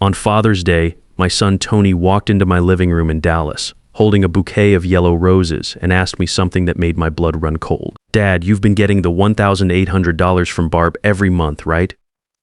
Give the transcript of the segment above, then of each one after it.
On Father's Day, my son Tony walked into my living room in Dallas, holding a bouquet of yellow roses, and asked me something that made my blood run cold. "Dad, you've been getting the $1,800 from Barb every month, right?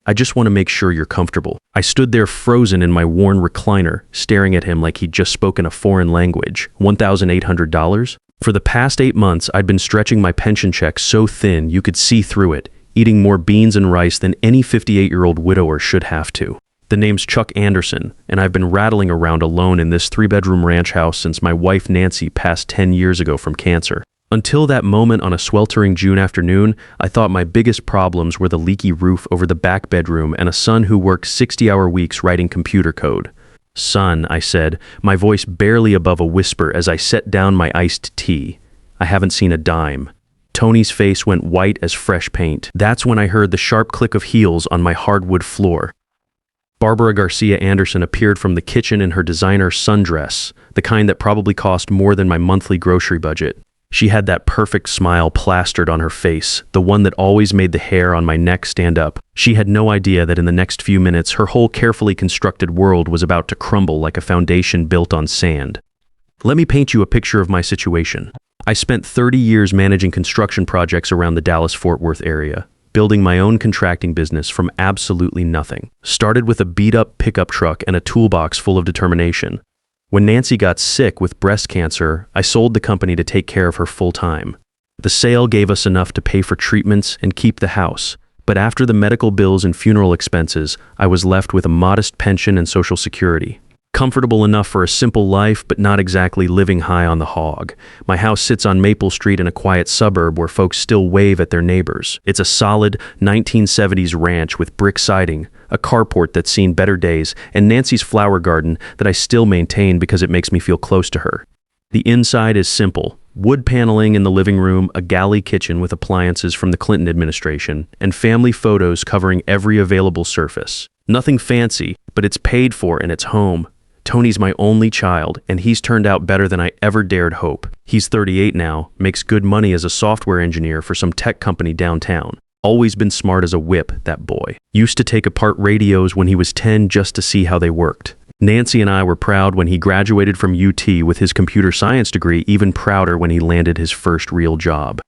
I just want to make sure you're comfortable." I stood there frozen in my worn recliner, staring at him like he'd just spoken a foreign language. $1,800? For the past 8 months, I'd been stretching my pension check so thin you could see through it, eating more beans and rice than any 58-year-old widower should have to. The name's Chuck Anderson, and I've been rattling around alone in this 3-bedroom ranch house since my wife Nancy passed 10 years ago from cancer. Until that moment on a sweltering June afternoon, I thought my biggest problems were the leaky roof over the back bedroom and a son who worked 60-hour weeks writing computer code. "Son," I said, my voice barely above a whisper as I set down my iced tea. "I haven't seen a dime." Tony's face went white as fresh paint. That's when I heard the sharp click of heels on my hardwood floor. Barbara Garcia Anderson appeared from the kitchen in her designer sundress, the kind that probably cost more than my monthly grocery budget. She had that perfect smile plastered on her face, the one that always made the hair on my neck stand up. She had no idea that in the next few minutes her whole carefully constructed world was about to crumble like a foundation built on sand. Let me paint you a picture of my situation. I spent 30 years managing construction projects around the Dallas-Fort Worth area, building my own contracting business from absolutely nothing. Started with a beat-up pickup truck and a toolbox full of determination. When Nancy got sick with breast cancer, I sold the company to take care of her full-time. The sale gave us enough to pay for treatments and keep the house, but after the medical bills and funeral expenses, I was left with a modest pension and Social Security. Comfortable enough for a simple life, but not exactly living high on the hog. My house sits on Maple Street in a quiet suburb where folks still wave at their neighbors. It's a solid 1970s ranch with brick siding, a carport that's seen better days, and Nancy's flower garden that I still maintain because it makes me feel close to her. The inside is simple. Wood paneling in the living room, a galley kitchen with appliances from the Clinton administration, and family photos covering every available surface. Nothing fancy, but it's paid for and it's home. Tony's my only child, and he's turned out better than I ever dared hope. He's 38 now, makes good money as a software engineer for some tech company downtown. Always been smart as a whip, that boy. Used to take apart radios when he was 10 just to see how they worked. Nancy and I were proud when he graduated from UT with his computer science degree, even prouder when he landed his first real job.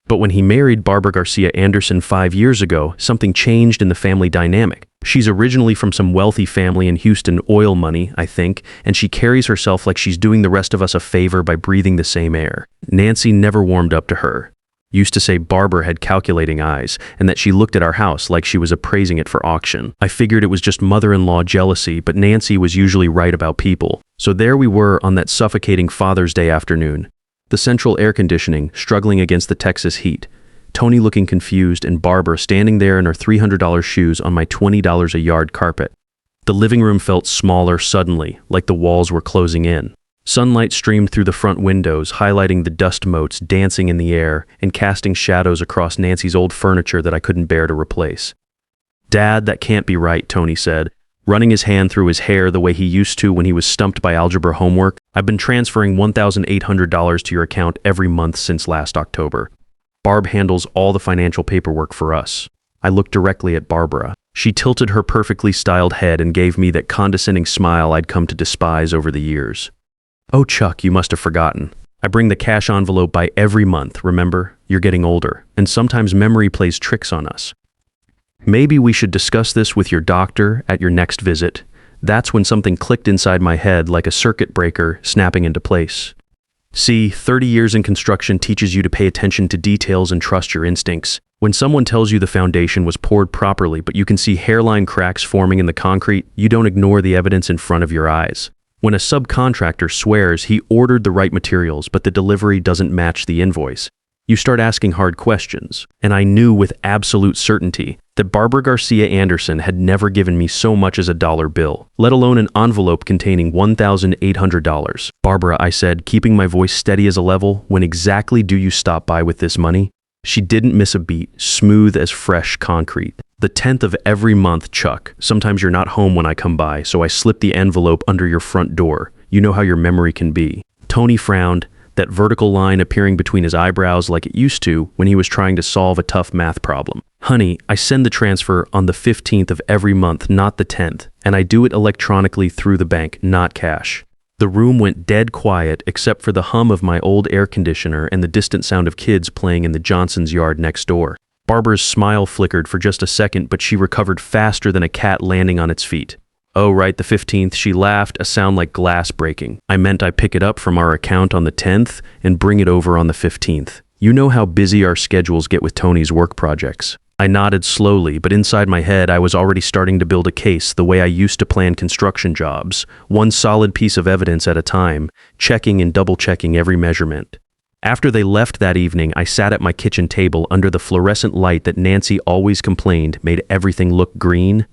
But when he married Barbara Garcia Anderson 5 years ago, something changed in the family dynamic. She's originally from some wealthy family in Houston, oil money, I think, and she carries herself like she's doing the rest of us a favor by breathing the same air. Nancy never warmed up to her. Used to say Barbara had calculating eyes, and that she looked at our house like she was appraising it for auction. I figured it was just mother-in-law jealousy, but Nancy was usually right about people. So there we were on that suffocating Father's Day afternoon. The central air conditioning struggling against the Texas heat. Tony looking confused, and Barbara standing there in her $300 shoes on my $20 a yard carpet. The living room felt smaller suddenly, like the walls were closing in. Sunlight streamed through the front windows, highlighting the dust motes dancing in the air and casting shadows across Nancy's old furniture that I couldn't bear to replace. "Dad, that can't be right," Tony said, running his hand through his hair the way he used to when he was stumped by algebra homework. "I've been transferring $1,800 to your account every month since last October. Barb handles all the financial paperwork for us." I looked directly at Barbara. She tilted her perfectly styled head and gave me that condescending smile I'd come to despise over the years. "Oh, Chuck, you must have forgotten. I bring the cash envelope by every month, remember? You're getting older, and sometimes memory plays tricks on us. Maybe we should discuss this with your doctor at your next visit." That's when something clicked inside my head like a circuit breaker snapping into place. See, 30 years in construction teaches you to pay attention to details and trust your instincts. When someone tells you the foundation was poured properly, but you can see hairline cracks forming in the concrete, you don't ignore the evidence in front of your eyes. When a subcontractor swears he ordered the right materials, but the delivery doesn't match the invoice, you start asking hard questions. And I knew with absolute certainty that Barbara Garcia Anderson had never given me so much as a dollar bill, let alone an envelope containing $1,800. "Barbara," I said, keeping my voice steady as a level, "when exactly do you stop by with this money?" She didn't miss a beat, smooth as fresh concrete. "The 10th of every month, Chuck. Sometimes you're not home when I come by, so I slip the envelope under your front door. You know how your memory can be." Tony frowned, that vertical line appearing between his eyebrows like it used to when he was trying to solve a tough math problem. Honey, I send the transfer on the 15th of every month, not the 10th, and I do it electronically through the bank, not cash. The room went dead quiet except for the hum of my old air conditioner and the distant sound of kids playing in the Johnson's yard next door. Barbara's smile flickered for just a second, but she recovered faster than a cat landing on its feet. Oh, right, the 15th, she laughed, a sound like glass breaking. I meant I pick it up from our account on the 10th and bring it over on the 15th. You know how busy our schedules get with Tony's work projects. I nodded slowly, but inside my head I was already starting to build a case the way I used to plan construction jobs, one solid piece of evidence at a time, checking and double-checking every measurement. After they left that evening, I sat at my kitchen table under the fluorescent light that Nancy always complained made everything look green.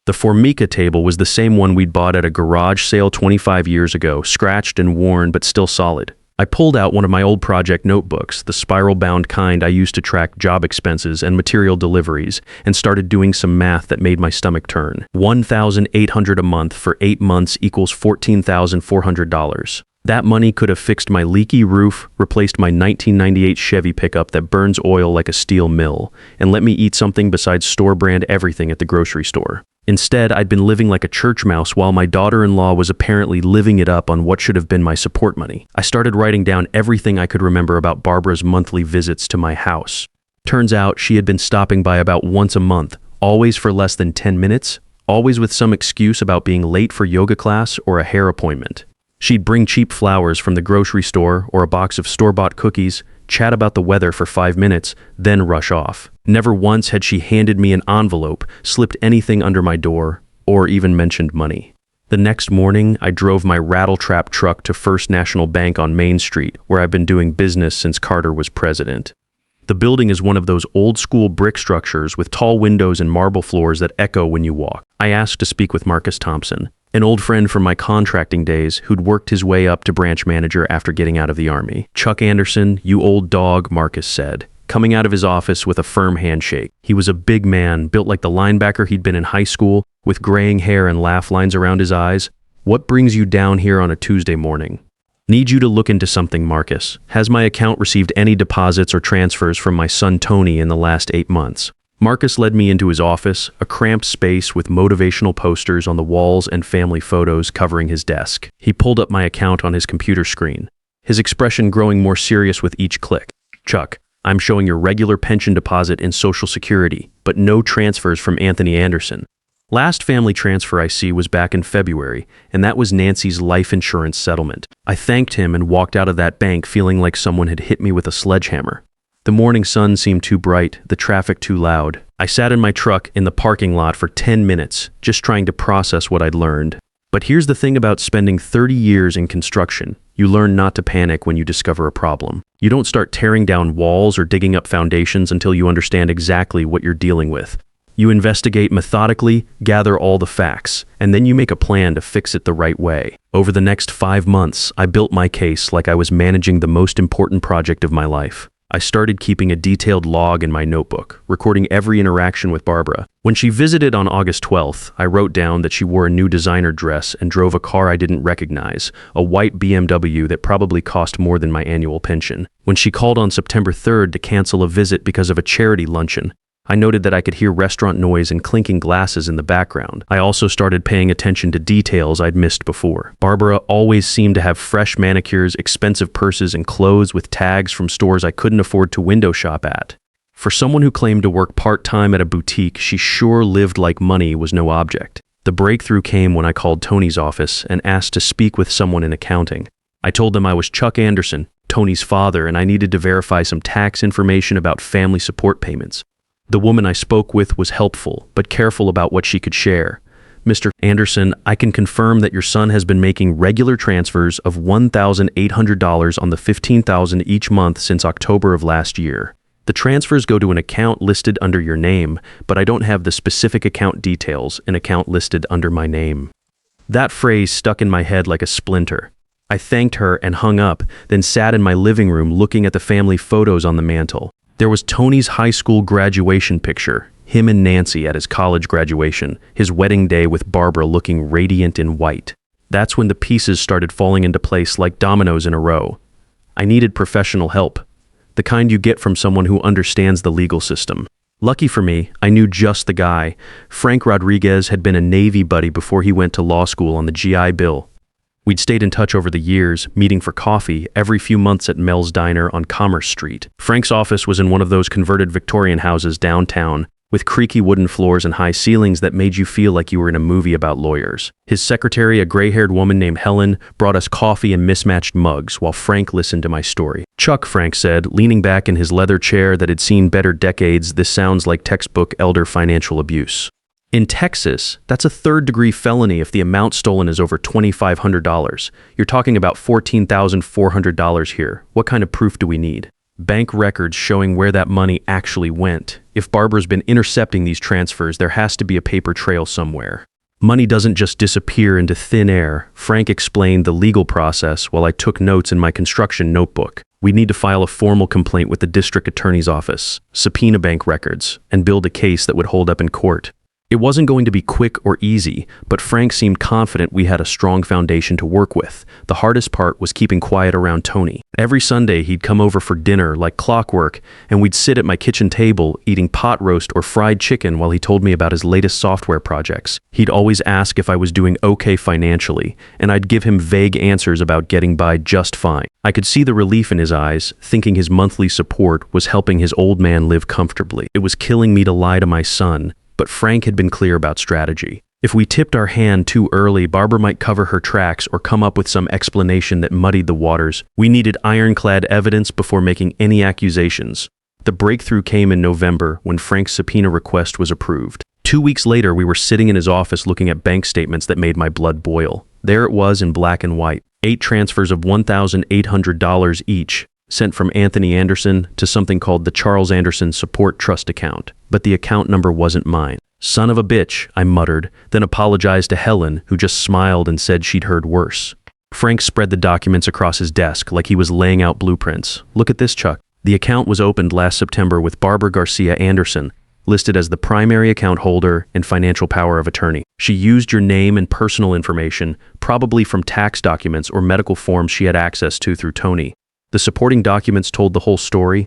The Formica table was the same one we'd bought at a garage sale 25 years ago, scratched and worn but still solid. I pulled out one of my old project notebooks, the spiral-bound kind I used to track job expenses and material deliveries, and started doing some math that made my stomach turn. $1,800 a month for 8 months equals $14,400. That money could have fixed my leaky roof, replaced my 1998 Chevy pickup that burns oil like a steel mill, and let me eat something besides store-brand everything at the grocery store. Instead, I'd been living like a church mouse while my daughter-in-law was apparently living it up on what should have been my support money. I started writing down everything I could remember about Barbara's monthly visits to my house. Turns out she had been stopping by about once a month, always for less than 10 minutes, always with some excuse about being late for yoga class or a hair appointment. She'd bring cheap flowers from the grocery store or a box of store-bought cookies, chat about the weather for 5 minutes, then rush off. Never once had she handed me an envelope, slipped anything under my door, or even mentioned money. The next morning, I drove my rattletrap truck to First National Bank on Main Street, where I've been doing business since Carter was president. The building is one of those old-school brick structures with tall windows and marble floors that echo when you walk. I asked to speak with Marcus Thompson, an old friend from my contracting days who'd worked his way up to branch manager after getting out of the Army. "Chuck Anderson, you old dog," Marcus said, coming out of his office with a firm handshake. He was a big man, built like the linebacker he'd been in high school, with graying hair and laugh lines around his eyes. "What brings you down here on a Tuesday morning?" "Need you to look into something, Marcus. Has my account received any deposits or transfers from my son Tony in the last 8 months?" Marcus led me into his office, a cramped space with motivational posters on the walls and family photos covering his desk. He pulled up my account on his computer screen, his expression growing more serious with each click. "Chuck, I'm showing your regular pension deposit in Social Security, but no transfers from Anthony Anderson. Last family transfer I see was back in February, and that was Nancy's life insurance settlement." I thanked him and walked out of that bank feeling like someone had hit me with a sledgehammer. The morning sun seemed too bright, the traffic too loud. I sat in my truck in the parking lot for 10 minutes, just trying to process what I'd learned. But here's the thing about spending 30 years in construction. You learn not to panic when you discover a problem. You don't start tearing down walls or digging up foundations until you understand exactly what you're dealing with. You investigate methodically, gather all the facts, and then you make a plan to fix it the right way. Over the next 5 months, I built my case like I was managing the most important project of my life. I started keeping a detailed log in my notebook, recording every interaction with Barbara. When she visited on August 12th, I wrote down that she wore a new designer dress and drove a car I didn't recognize, a white BMW that probably cost more than my annual pension. When she called on September 3rd to cancel a visit because of a charity luncheon, I noted that I could hear restaurant noise and clinking glasses in the background. I also started paying attention to details I'd missed before. Barbara always seemed to have fresh manicures, expensive purses, and clothes with tags from stores I couldn't afford to window shop at. For someone who claimed to work part-time at a boutique, she sure lived like money was no object. The breakthrough came when I called Tony's office and asked to speak with someone in accounting. I told them I was Chuck Anderson, Tony's father, and I needed to verify some tax information about family support payments. The woman I spoke with was helpful, but careful about what she could share. "Mr. Anderson, I can confirm that your son has been making regular transfers of $1,800 on the $15,000 each month since October of last year. The transfers go to an account listed under your name, but I don't have the specific account details, an account listed under my name." That phrase stuck in my head like a splinter. I thanked her and hung up, then sat in my living room looking at the family photos on the mantle. There was Tony's high school graduation picture, him and Nancy at his college graduation, his wedding day with Barbara looking radiant in white. That's when the pieces started falling into place like dominoes in a row. I needed professional help, the kind you get from someone who understands the legal system. Lucky for me, I knew just the guy. Frank Rodriguez had been a Navy buddy before he went to law school on the GI Bill. We'd stayed in touch over the years, meeting for coffee every few months at Mel's Diner on Commerce Street. Frank's office was in one of those converted Victorian houses downtown, with creaky wooden floors and high ceilings that made you feel like you were in a movie about lawyers. His secretary, a gray-haired woman named Helen, brought us coffee and mismatched mugs while Frank listened to my story. "Chuck," Frank said, leaning back in his leather chair that had seen better decades, "this sounds like textbook elder financial abuse. In Texas, that's a third-degree felony if the amount stolen is over $2,500. You're talking about $14,400 here. What kind of proof do we need?" "Bank records showing where that money actually went. If Barbara's been intercepting these transfers, there has to be a paper trail somewhere. Money doesn't just disappear into thin air." Frank explained the legal process while I took notes in my construction notebook. "We'd need to file a formal complaint with the district attorney's office, subpoena bank records, and build a case that would hold up in court." It wasn't going to be quick or easy, but Frank seemed confident we had a strong foundation to work with. The hardest part was keeping quiet around Tony. Every Sunday, he'd come over for dinner like clockwork, and we'd sit at my kitchen table eating pot roast or fried chicken while he told me about his latest software projects. He'd always ask if I was doing okay financially, and I'd give him vague answers about getting by just fine. I could see the relief in his eyes, thinking his monthly support was helping his old man live comfortably. It was killing me to lie to my son, but Frank had been clear about strategy. If we tipped our hand too early, Barbara might cover her tracks or come up with some explanation that muddied the waters. We needed ironclad evidence before making any accusations. The breakthrough came in November when Frank's subpoena request was approved. 2 weeks later, we were sitting in his office looking at bank statements that made my blood boil. There it was in black and white. 8 transfers of $1,800 each, sent from Anthony Anderson to something called the Charles Anderson Support Trust account. But the account number wasn't mine. "Son of a bitch," I muttered, then apologized to Helen, who just smiled and said she'd heard worse. Frank spread the documents across his desk like he was laying out blueprints. "Look at this, Chuck. The account was opened last September with Barbara Garcia Anderson, listed as the primary account holder and financial power of attorney. She used your name and personal information, probably from tax documents or medical forms she had access to through Tony. The supporting documents told the whole story.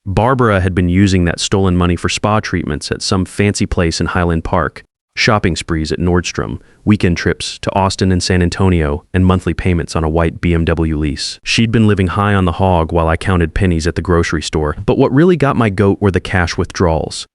Barbara had been using that stolen money for spa treatments at some fancy place in Highland Park, shopping sprees at Nordstrom, weekend trips to Austin and San Antonio, and monthly payments on a white BMW lease. She'd been living high on the hog while I counted pennies at the grocery store. But what really got my goat were the cash withdrawals.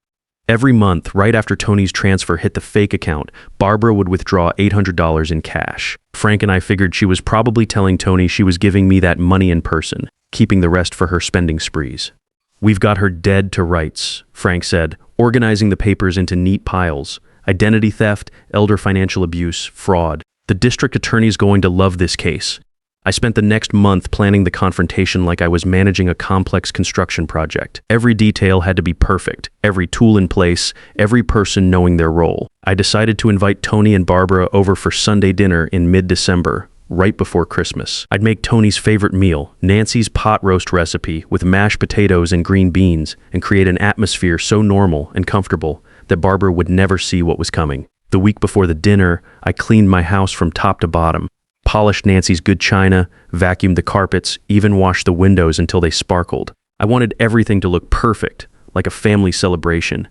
Every month, right after Tony's transfer hit the fake account, Barbara would withdraw $800 in cash. Frank and I figured she was probably telling Tony she was giving me that money in person, keeping the rest for her spending sprees. "We've got her dead to rights," Frank said, organizing the papers into neat piles. "Identity theft, elder financial abuse, fraud. The district attorney's going to love this case." I spent the next month planning the confrontation like I was managing a complex construction project. Every detail had to be perfect, every tool in place, every person knowing their role. I decided to invite Tony and Barbara over for Sunday dinner in mid-December, right before Christmas. I'd make Tony's favorite meal, Nancy's pot roast recipe with mashed potatoes and green beans, and create an atmosphere so normal and comfortable that Barbara would never see what was coming. The week before the dinner, I cleaned my house from top to bottom, polished Nancy's good china, vacuumed the carpets, even washed the windows until they sparkled. I wanted everything to look perfect, like a family celebration.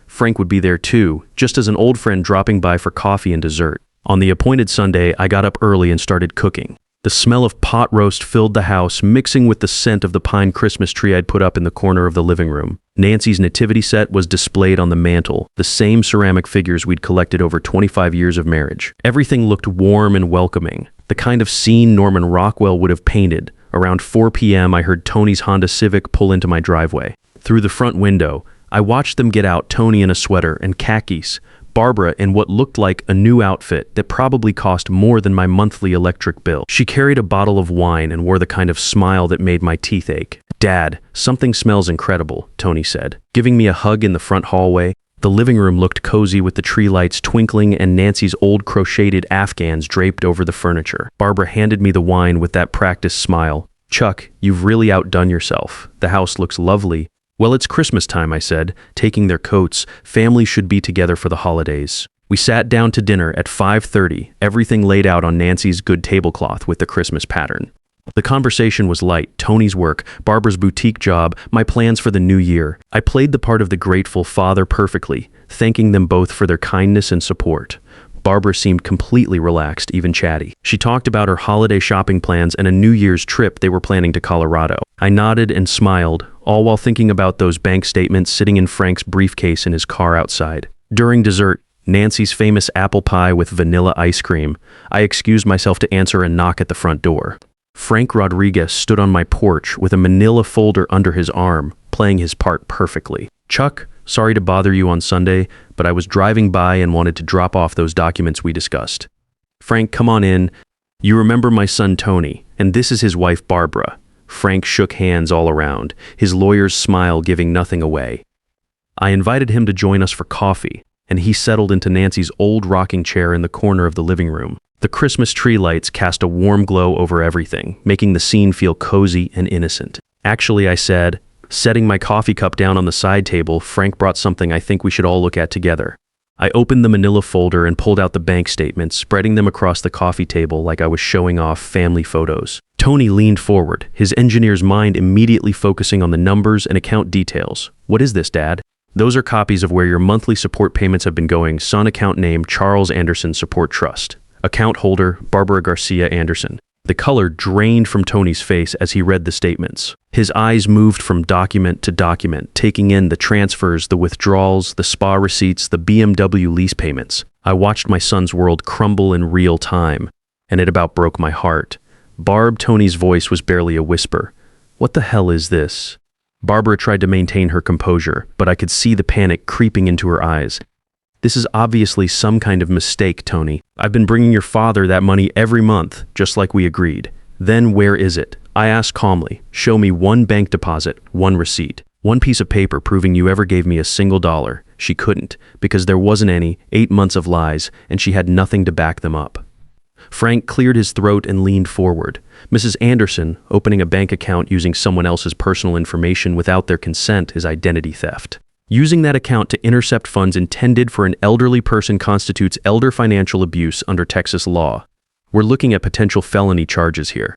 Frank would be there too, just as an old friend dropping by for coffee and dessert. On the appointed Sunday, I got up early and started cooking. The smell of pot roast filled the house, mixing with the scent of the pine Christmas tree I'd put up in the corner of the living room. Nancy's nativity set was displayed on the mantle, the same ceramic figures we'd collected over 25 years of marriage. Everything looked warm and welcoming, the kind of scene Norman Rockwell would have painted. Around 4 p.m., I heard Tony's Honda Civic pull into my driveway. Through the front window, I watched them get out, Tony in a sweater and khakis, Barbara in what looked like a new outfit that probably cost more than my monthly electric bill. She carried a bottle of wine and wore the kind of smile that made my teeth ache. "Dad, something smells incredible," Tony said, giving me a hug in the front hallway. The living room looked cozy with the tree lights twinkling and Nancy's old crocheted Afghans draped over the furniture. Barbara handed me the wine with that practiced smile. "Chuck, you've really outdone yourself. The house looks lovely." "Well, it's Christmas time," I said, taking their coats. "Families should be together for the holidays." We sat down to dinner at 5:30, everything laid out on Nancy's good tablecloth with the Christmas pattern. The conversation was light: Tony's work, Barbara's boutique job, my plans for the new year. I played the part of the grateful father perfectly, thanking them both for their kindness and support. Barbara seemed completely relaxed, even chatty. She talked about her holiday shopping plans and a New Year's trip they were planning to Colorado. I nodded and smiled, all while thinking about those bank statements sitting in Frank's briefcase in his car outside. During dessert, Nancy's famous apple pie with vanilla ice cream, I excused myself to answer a knock at the front door. Frank Rodriguez stood on my porch with a manila folder under his arm, playing his part perfectly. "Chuck, sorry to bother you on Sunday, but I was driving by and wanted to drop off those documents we discussed." "Frank, come on in. You remember my son Tony, and this is his wife Barbara." Frank shook hands all around, his lawyer's smile giving nothing away. I invited him to join us for coffee, and he settled into Nancy's old rocking chair in the corner of the living room. The Christmas tree lights cast a warm glow over everything, making the scene feel cozy and innocent. "Actually," I said, setting my coffee cup down on the side table, "Frank brought something I think we should all look at together." I opened the manila folder and pulled out the bank statements, spreading them across the coffee table like I was showing off family photos. Tony leaned forward, his engineer's mind immediately focusing on the numbers and account details. "What is this, Dad?" "Those are copies of where your monthly support payments have been going. Son account name, Charles Anderson Support Trust. Account holder, Barbara Garcia Anderson." The color drained from Tony's face as he read the statements. His eyes moved from document to document, taking in the transfers, the withdrawals, the spa receipts, the BMW lease payments. I watched my son's world crumble in real time, and it about broke my heart. Barb, Tony's voice was barely a whisper. "What the hell is this?" Barbara tried to maintain her composure, but I could see the panic creeping into her eyes. "This is obviously some kind of mistake, Tony. I've been bringing your father that money every month, just like we agreed." "Then where is it?" I asked calmly. "Show me one bank deposit, one receipt, one piece of paper proving you ever gave me a single dollar." She couldn't, because there wasn't any, 8 months of lies, and she had nothing to back them up. Frank cleared his throat and leaned forward. "Mrs. Anderson, opening a bank account using someone else's personal information without their consent is identity theft. Using that account to intercept funds intended for an elderly person constitutes elder financial abuse under Texas law. We're looking at potential felony charges here."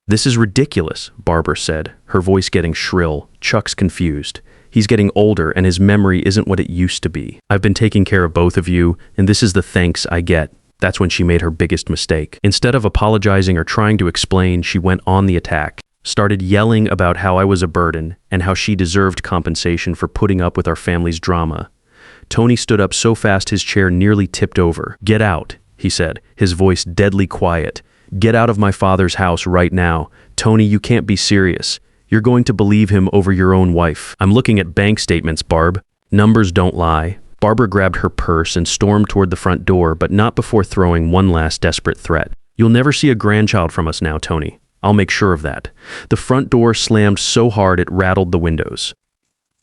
"This is ridiculous," Barbara said, her voice getting shrill. "Chuck's confused. He's getting older and his memory isn't what it used to be. I've been taking care of both of you, and this is the thanks I get." That's when she made her biggest mistake. Instead of apologizing or trying to explain, she went on the attack. Started yelling about how I was a burden and how she deserved compensation for putting up with our family's drama. Tony stood up so fast his chair nearly tipped over. "Get out," he said, his voice deadly quiet. "Get out of my father's house right now. Tony, you can't be serious. You're going to believe him over your own wife." "I'm looking at bank statements, Barb. Numbers don't lie." Barbara grabbed her purse and stormed toward the front door, but not before throwing one last desperate threat. "You'll never see a grandchild from us now, Tony. I'll make sure of that." The front door slammed so hard it rattled the windows.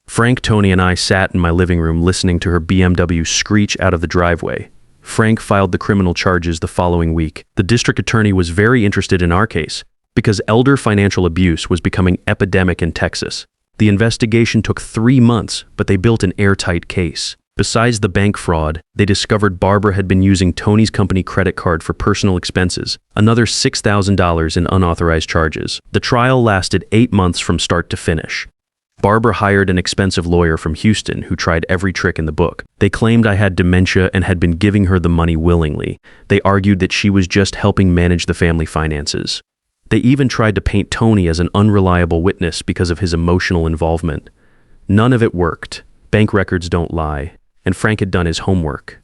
Frank, Tony, and I sat in my living room listening to her BMW screech out of the driveway. Frank filed the criminal charges the following week. The district attorney was very interested in our case because elder financial abuse was becoming epidemic in Texas. The investigation took 3 months, but they built an airtight case. Besides the bank fraud, they discovered Barbara had been using Tony's company credit card for personal expenses, another $6,000 in unauthorized charges. The trial lasted 8 months from start to finish. Barbara hired an expensive lawyer from Houston who tried every trick in the book. They claimed I had dementia and had been giving her the money willingly. They argued that she was just helping manage the family finances. They even tried to paint Tony as an unreliable witness because of his emotional involvement. None of it worked. Bank records don't lie. And Frank had done his homework.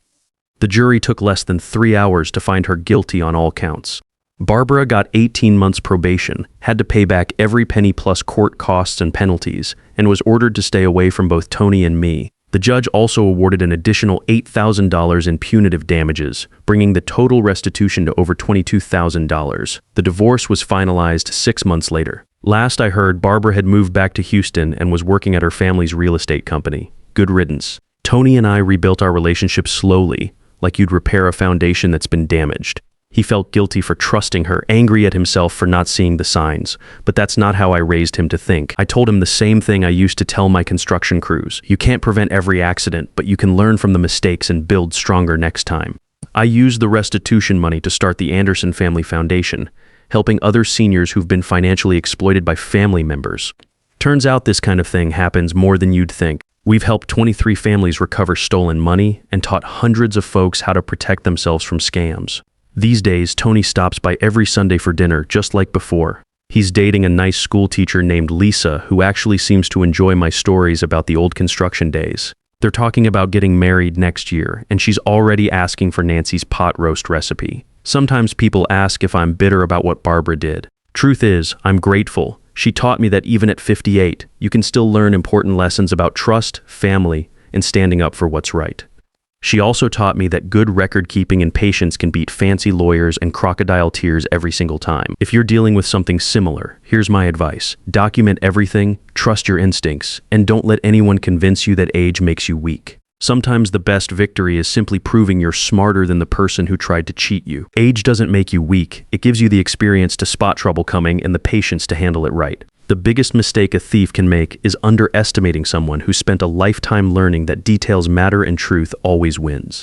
The jury took less than 3 hours to find her guilty on all counts. Barbara got 18 months probation, had to pay back every penny plus court costs and penalties, and was ordered to stay away from both Tony and me. The judge also awarded an additional $8,000 in punitive damages, bringing the total restitution to over $22,000. The divorce was finalized 6 months later. Last I heard, Barbara had moved back to Houston and was working at her family's real estate company. Good riddance. Tony and I rebuilt our relationship slowly, like you'd repair a foundation that's been damaged. He felt guilty for trusting her, angry at himself for not seeing the signs. But that's not how I raised him to think. I told him the same thing I used to tell my construction crews. You can't prevent every accident, but you can learn from the mistakes and build stronger next time. I used the restitution money to start the Anderson Family Foundation, helping other seniors who've been financially exploited by family members. Turns out this kind of thing happens more than you'd think. We've helped 23 families recover stolen money and taught hundreds of folks how to protect themselves from scams. These days, Tony stops by every Sunday for dinner, just like before. He's dating a nice school teacher named Lisa, who actually seems to enjoy my stories about the old construction days. They're talking about getting married next year, and she's already asking for Nancy's pot roast recipe. Sometimes people ask if I'm bitter about what Barbara did. Truth is, I'm grateful. She taught me that even at 58, you can still learn important lessons about trust, family, and standing up for what's right. She also taught me that good record keeping and patience can beat fancy lawyers and crocodile tears every single time. If you're dealing with something similar, here's my advice. Document everything, trust your instincts, and don't let anyone convince you that age makes you weak. Sometimes the best victory is simply proving you're smarter than the person who tried to cheat you. Age doesn't make you weak. It gives you the experience to spot trouble coming and the patience to handle it right. The biggest mistake a thief can make is underestimating someone who spent a lifetime learning that details matter and truth always wins.